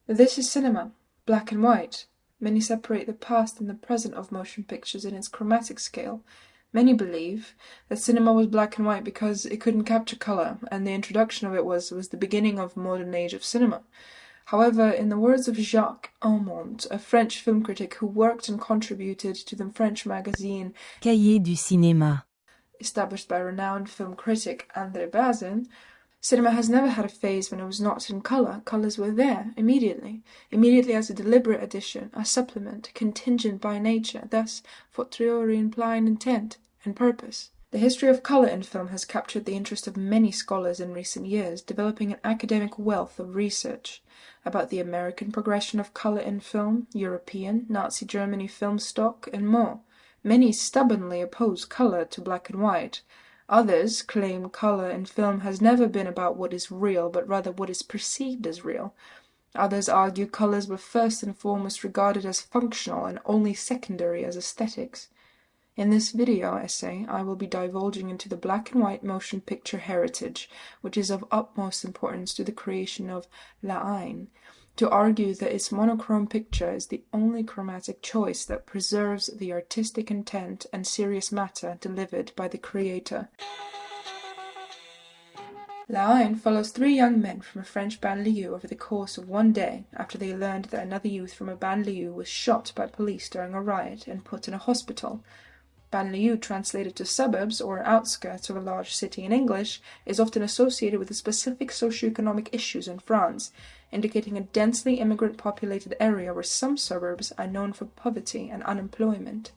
This is cinema, black and white. Many separate the past and the present of motion pictures in its chromatic scale. Many believe that cinema was black and white because it couldn't capture color, and the introduction of it was the beginning of the modern age of cinema. However, in the words of Jacques Aumont, a French film critic who worked and contributed to the French magazine Cahiers du cinéma, established by renowned film critic André Bazin, cinema has never had a phase when it was not in color. Colors were there, immediately as a deliberate addition, a supplement, contingent by nature, thus fortiori implying intent and purpose. The history of color in film has captured the interest of many scholars in recent years, developing an academic wealth of research about the American progression of color in film, European, Nazi Germany film stock, and more. Many stubbornly oppose color to black and white. Others claim color in film has never been about what is real, but rather what is perceived as real. Others argue colors were first and foremost regarded as functional and only secondary as aesthetics. In this video essay, I will be divulging into the black and white motion picture heritage, which is of utmost importance to the creation of La Haine, to argue that its monochrome picture is the only chromatic choice that preserves the artistic intent and serious matter delivered by the creator. La Haine follows three young men from a French banlieue over the course of one day after they learned that another youth from a banlieue was shot by police during a riot and put in a hospital. Banlieue, translated to suburbs or outskirts of a large city in English, is often associated with the specific socioeconomic issues in France, indicating a densely immigrant-populated area where some suburbs are known for poverty and unemployment.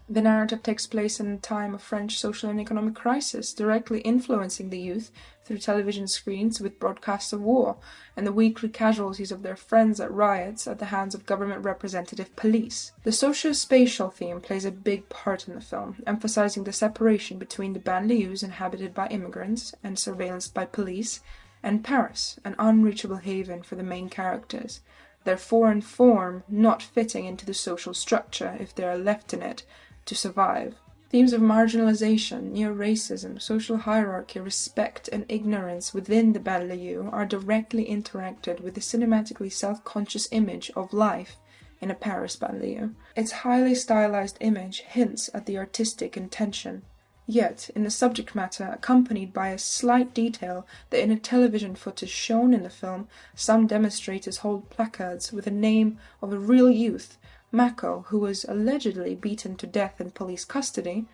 The narrative takes place in a time of French social and economic crisis, directly influencing the youth through television screens with broadcasts of war, and the weekly casualties of their friends at riots at the hands of government representative police. The socio-spatial theme plays a big part in the film, emphasizing the separation between the banlieues inhabited by immigrants and surveillanced by police, and Paris, an unreachable haven for the main characters, their foreign form not fitting into the social structure if they are left in it to survive. Themes of marginalization, neo-racism, social hierarchy, respect, and ignorance within the banlieue are directly interacted with the cinematically self-conscious image of life in a Paris banlieue. Its highly stylized image hints at the artistic intention, yet in the subject matter accompanied by a slight detail that in a television footage shown in the film, some demonstrators hold placards with the name of a real youth, Mako, who was allegedly beaten to death in police custody.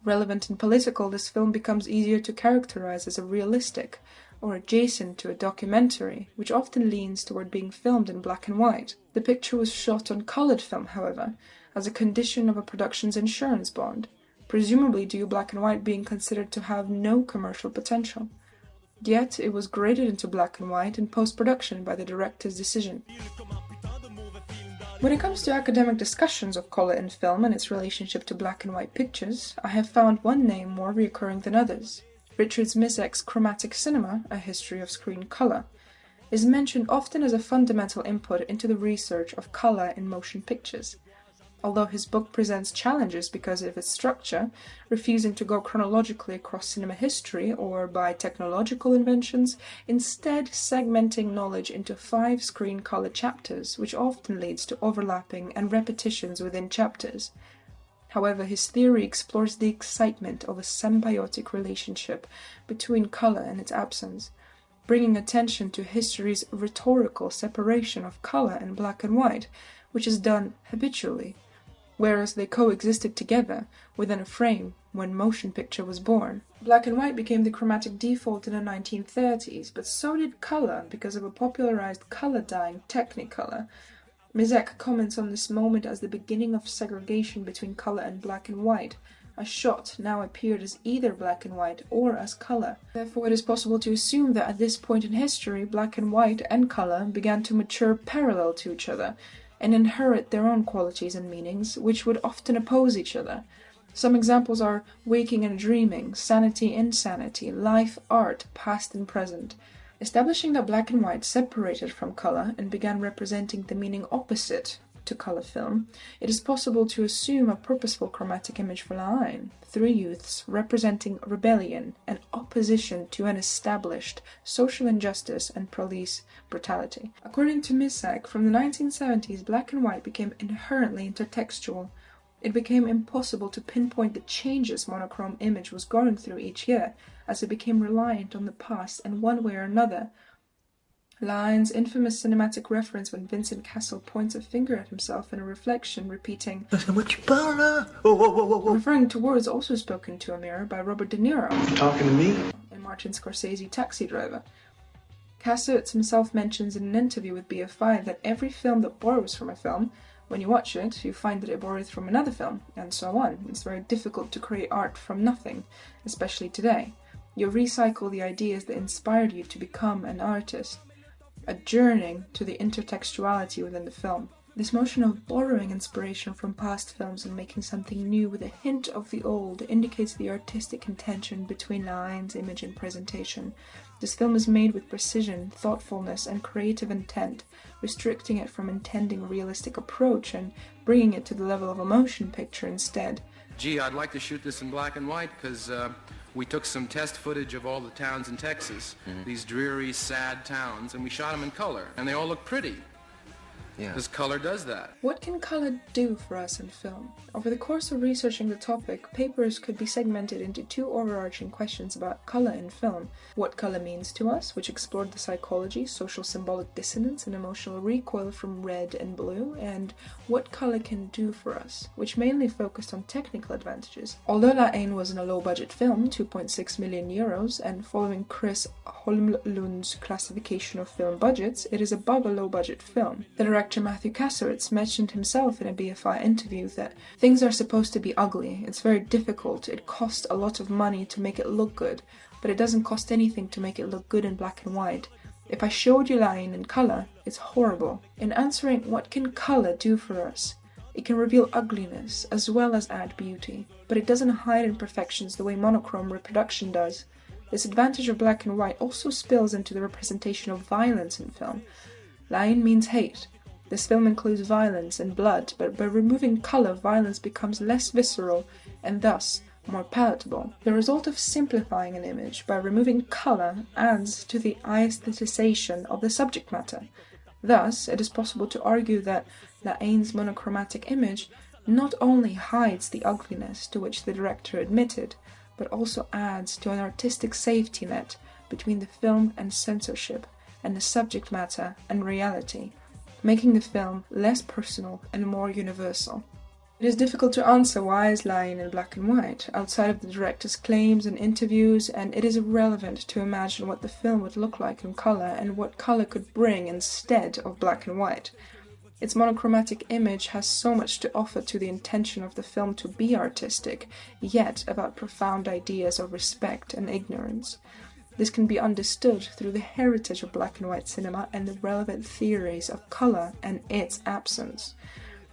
Relevant and political, this film becomes easier to characterize as a realistic, or adjacent to a documentary, which often leans toward being filmed in black and white. The picture was shot on colored film, however, as a condition of a production's insurance bond, presumably due to black and white being considered to have no commercial potential. Yet it was graded into black and white in post-production by the director's decision. When it comes to academic discussions of color in film and its relationship to black and white pictures, I have found one name more recurring than others. Richard Zmisek's Chromatic Cinema, A History of Screen Color, is mentioned often as a fundamental input into the research of color in motion pictures. Although his book presents challenges because of its structure, refusing to go chronologically across cinema history or by technological inventions, instead segmenting knowledge into 5 screen color chapters, which often leads to overlapping and repetitions within chapters. However, his theory explores the excitement of a symbiotic relationship between color and its absence, bringing attention to history's rhetorical separation of color and black and white, which is done habitually, whereas they coexisted together within a frame when motion picture was born. Black and white became the chromatic default in the 1930s, but so did color because of a popularized color dyeing Technicolor. Zmisek comments on this moment as the beginning of segregation between color and black and white. A shot now appeared as either black and white or as color. Therefore, it is possible to assume that at this point in history, black and white and color began to mature parallel to each other, and inherit their own qualities and meanings, which would often oppose each other. Some examples are waking and dreaming, sanity, insanity, life, art, past and present. Establishing that black and white separated from color and began representing the meaning opposite to color film, it is possible to assume a purposeful chromatic image for La Haine, three youths representing rebellion and opposition to an established social injustice and police brutality. According to Misak, from the 1970s, black and white became inherently intertextual. It became impossible to pinpoint the changes monochrome image was going through each year, as it became reliant on the past in one way or another. La Haine's infamous cinematic reference when Vincent Cassel points a finger at himself in a reflection, repeating, referring to words also spoken to a mirror by Robert De Niro. You talking to me? In Martin Scorsese's Taxi Driver. Cassavetes himself mentions in an interview with BFI that every film that borrows from a film, when you watch it, you find that it borrows from another film, and so on. It's very difficult to create art from nothing, especially today. You recycle the ideas that inspired you to become an artist, a journey to the intertextuality within the film. This motion of borrowing inspiration from past films and making something new with a hint of the old indicates the artistic intention between La Haine's image and presentation. This film is made with precision, thoughtfulness, and creative intent, restricting it from intending a realistic approach and bringing it to the level of a motion picture instead. Gee, I'd like to shoot this in black and white because we took some test footage of all the towns in Texas, these dreary, sad towns, and we shot them in color, and they all look pretty. Yeah. Because color does that. What can color do for us in film? Over the course of researching the topic, papers could be segmented into two overarching questions about color in film. What color means to us, which explored the psychology, social symbolic dissonance, and emotional recoil from red and blue, and what color can do for us, which mainly focused on technical advantages. Although La Haine wasn't a low-budget film, 2.6 million euros, and following Chris Holmlund's classification of film budgets, it is above a low-budget film. The director Matthew Cassavetes mentioned himself in a BFI interview that things are supposed to be ugly, it's very difficult, it costs a lot of money to make it look good, but it doesn't cost anything to make it look good in black and white. If I showed you La Haine in color, it's horrible. In answering what can color do for us, it can reveal ugliness as well as add beauty, but it doesn't hide imperfections the way monochrome reproduction does. This advantage of black and white also spills into the representation of violence in film. La Haine means hate. This film includes violence and blood, but by removing color, violence becomes less visceral and thus more palatable. The result of simplifying an image by removing color adds to the aestheticization of the subject matter. Thus, it is possible to argue that La Haine's monochromatic image not only hides the ugliness to which the director admitted, but also adds to an artistic safety net between the film and censorship, and the subject matter and reality, making the film less personal and more universal. It is difficult to answer why is La Haine in black and white, outside of the director's claims and interviews, and it is irrelevant to imagine what the film would look like in color and what color could bring instead of black and white. Its monochromatic image has so much to offer to the intention of the film to be artistic, yet about profound ideas of respect and ignorance. This can be understood through the heritage of black and white cinema and the relevant theories of color and its absence.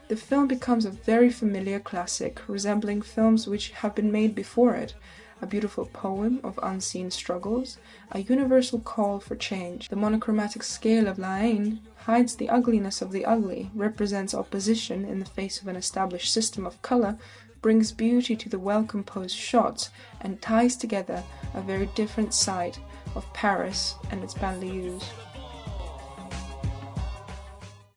The film becomes a very familiar classic, resembling films which have been made before it, a beautiful poem of unseen struggles, a universal call for change. The monochromatic scale of La Haine hides the ugliness of the ugly, represents opposition in the face of an established system of color, brings beauty to the well-composed shots, and ties together a very different side of Paris and its banlieues.